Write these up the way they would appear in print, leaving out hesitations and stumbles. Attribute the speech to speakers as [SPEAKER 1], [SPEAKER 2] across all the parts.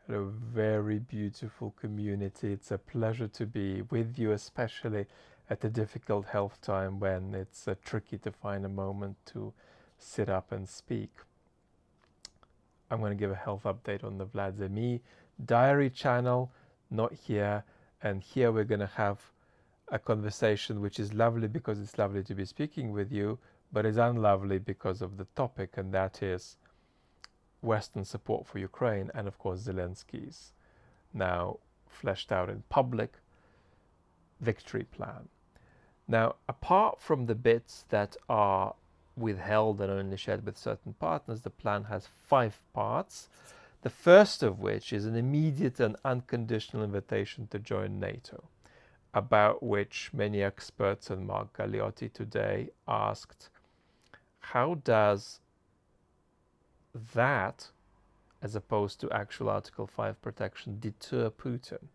[SPEAKER 1] A very beautiful community. It's a pleasure to be with you, especially at a difficult health time when it's tricky to find a moment to sit up and speak. I'm going to give a health update on the Vlad diary channel, not here. And here we're going to have a conversation which is lovely because it's lovely to be speaking with you, but is unlovely because of the topic, and that is Western support for Ukraine and, of course, Zelensky's now fleshed out in public victory plan. Now, apart from the bits that are withheld and only shared with certain partners, the plan has 5 parts. The first of which is an immediate and unconditional invitation to join NATO, about which many experts and Mark Galeotti today asked, how does that, as opposed to actual Article 5 protection, deter Putin?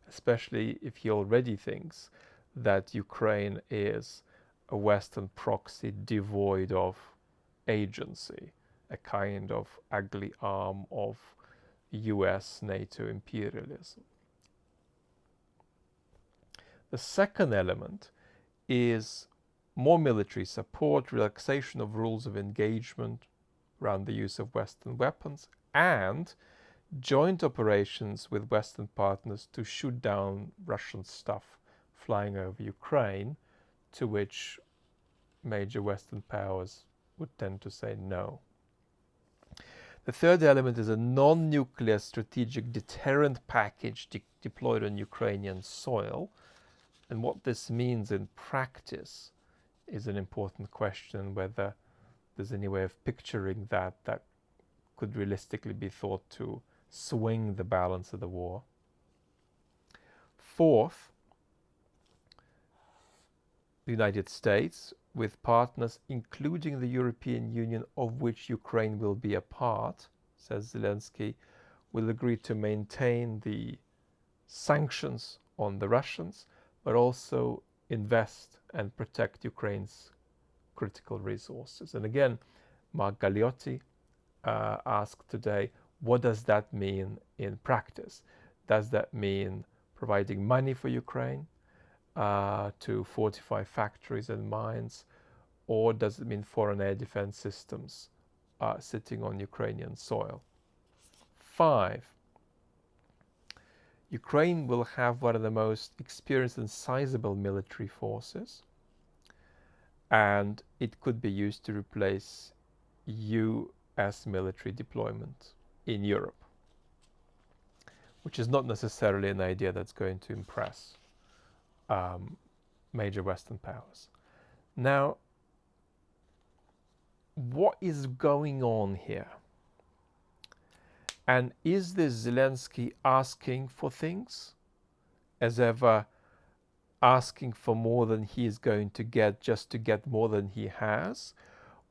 [SPEAKER 1] Especially if he already thinks that Ukraine is a Western proxy devoid of agency, a kind of ugly arm of US NATO imperialism. The second element is more military support, relaxation of rules of engagement around the use of Western weapons, and joint operations with Western partners to shoot down Russian stuff flying over Ukraine, to which major Western powers would tend to say no. The third element is a non-nuclear strategic deterrent package deployed on Ukrainian soil. And what this means in practice is an important question, whether there's any way of picturing that could realistically be thought to swing the balance of the war. Fourth, the United States, with partners including the European Union, of which Ukraine will be a part, says Zelensky, will agree to maintain the sanctions on the Russians, but also invest and protect Ukraine's critical resources. And again, Mark Galeotti asked today, what does that mean in practice? Does that mean providing money for Ukraine to fortify factories and mines, or does it mean foreign air defense systems sitting on Ukrainian soil? 5, Ukraine will have one of the most experienced and sizable military forces, and it could be used to replace US military deployment in Europe, which is not necessarily an idea that's going to impress major Western powers. Now, what is going on here? And is this Zelensky asking for things, as ever asking for more than he is going to get just to get more than he has?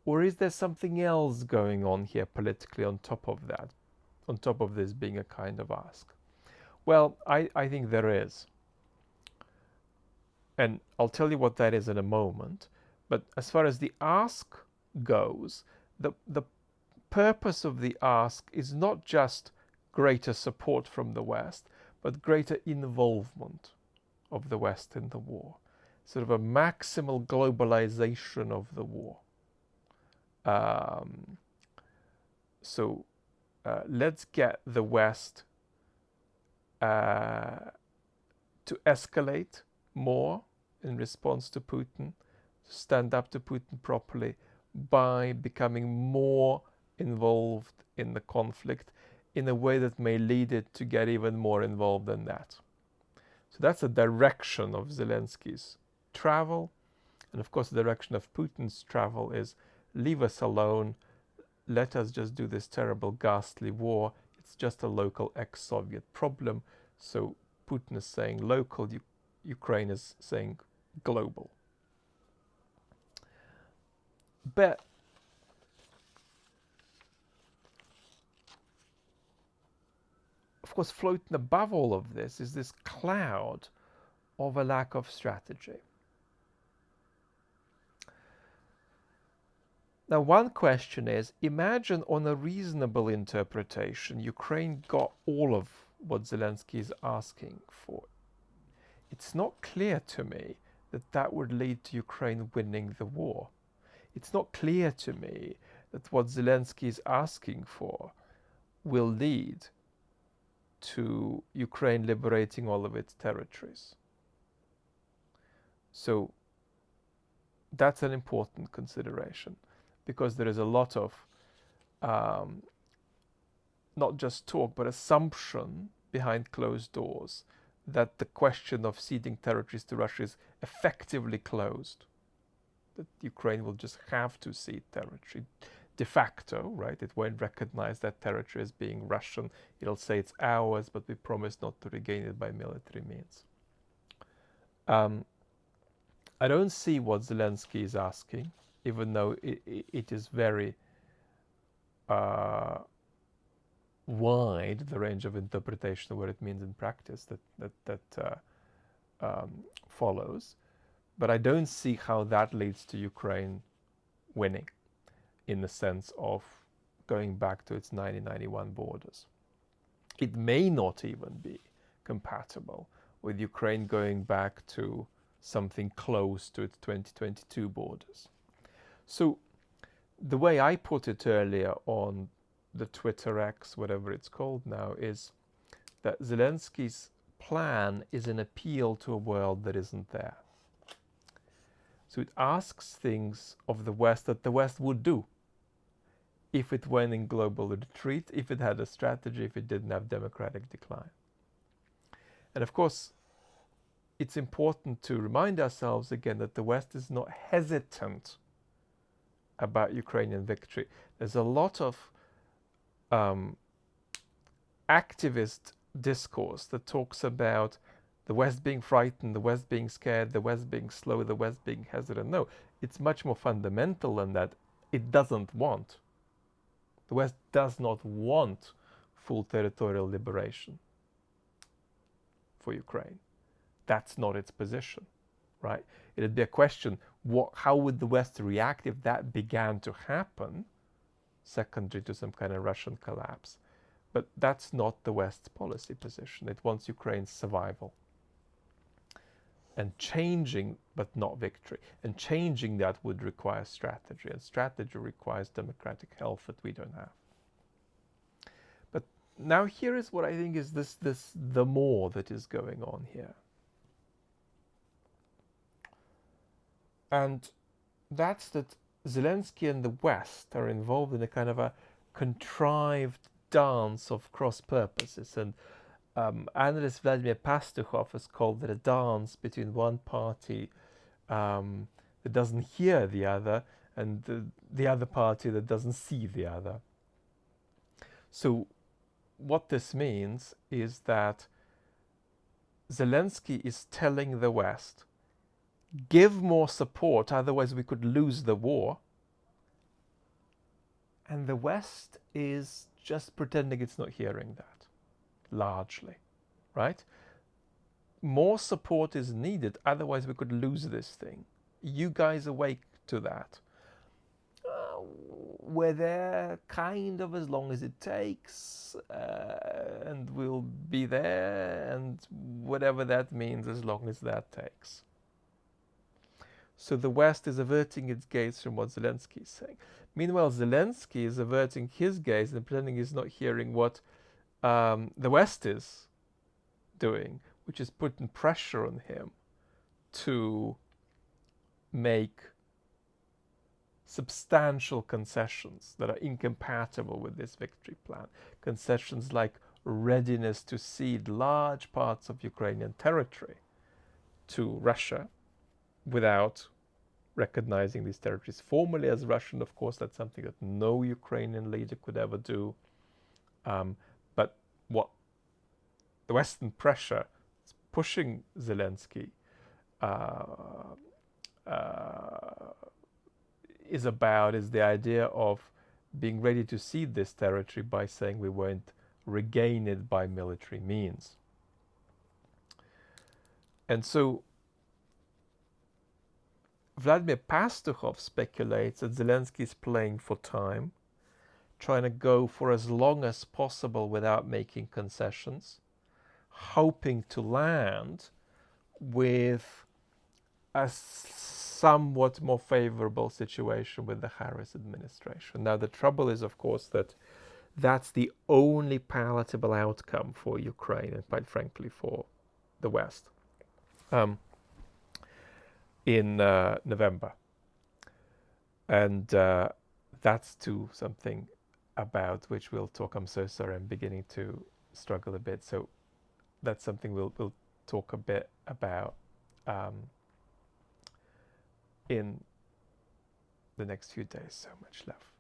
[SPEAKER 1] Or is there something else going on here politically on top of that, on top of this being a kind of ask? Well, I think there is. And I'll tell you what that is in a moment. But as far as the ask goes, the purpose of the ask is not just greater support from the West, but greater involvement of the West in the war. Sort of a maximal globalization of the war. Let's get the West to escalate more in response to Putin, stand up to Putin properly by becoming more involved in the conflict in a way that may lead it to get even more involved than that. So that's the direction of Zelensky's travel. And of course, the direction of Putin's travel is leave us alone. Let us just do this terrible, ghastly war. It's just a local ex-Soviet problem. So Putin is saying local, Ukraine is saying global. But of course, floating above all of this is this cloud of a lack of strategy. Now, one question is, imagine on a reasonable interpretation, Ukraine got all of what Zelensky is asking for. It's not clear to me that that would lead to Ukraine winning the war. It's not clear to me that what Zelensky is asking for will lead to Ukraine liberating all of its territories. So that's an important consideration, because there is a lot of not just talk but assumption behind closed doors that the question of ceding territories to Russia is effectively closed, that Ukraine will just have to cede territory de facto, right? It won't recognize that territory as being Russian. It'll say it's ours, but we promise not to regain it by military means. I don't see what Zelensky is asking, even though it is very wide, the range of interpretation of what it means in practice that follows. But I don't see how that leads to Ukraine winning in the sense of going back to its 1991 borders. It may not even be compatible with Ukraine going back to something close to its 2022 borders. So the way I put it earlier on the Twitter X, whatever it's called now, is that Zelensky's plan is an appeal to a world that isn't there. So it asks things of the West that the West would do if it went in global retreat, if it had a strategy, if it didn't have democratic decline. And of course, it's important to remind ourselves again that the West is not hesitant about Ukrainian victory. There's a lot of activist discourse that talks about the West being frightened, the West being scared, the West being slow, the West being hesitant. No, it's much more fundamental than that. It doesn't want. The West does not want full territorial liberation for Ukraine. That's not its position, right? It'd be a question, how would the West react if that began to happen, secondary to some kind of Russian collapse? But that's not the West's policy position. It wants Ukraine's survival. And changing, but not victory. And changing that would require strategy. And strategy requires democratic health that we don't have. But now here is what I think is the more that is going on here. And that's that Zelensky and the West are involved in a kind of a contrived dance of cross purposes. And analyst Vladimir Pastukhov has called it a dance between one party that doesn't hear the other and the other party that doesn't see the other. So what this means is that Zelensky is telling the West, give more support, otherwise we could lose the war. And the West is just pretending it's not hearing that, largely, right? More support is needed, otherwise we could lose this thing. You guys awake to that. We're there kind of as long as it takes, and we'll be there, and whatever that means as long as that takes. So the West is averting its gaze from what Zelensky is saying. Meanwhile, Zelensky is averting his gaze and pretending he's not hearing what the West is doing, which is putting pressure on him to make substantial concessions that are incompatible with this victory plan. Concessions like readiness to cede large parts of Ukrainian territory to Russia without recognizing these territories formally as Russian. Of course, that's something that no Ukrainian leader could ever do. But what the Western pressure is pushing Zelensky is about is the idea of being ready to cede this territory by saying we won't regain it by military means. And so Vladimir Pastukhov speculates that Zelensky is playing for time, trying to go for as long as possible without making concessions, hoping to land with a somewhat more favorable situation with the Harris administration. Now, the trouble is, of course, that that's the only palatable outcome for Ukraine and, quite frankly, for the West in November. And that's too something about which we'll talk. I'm so sorry, I'm beginning to struggle a bit. So that's something we'll talk a bit about in the next few days. So much love.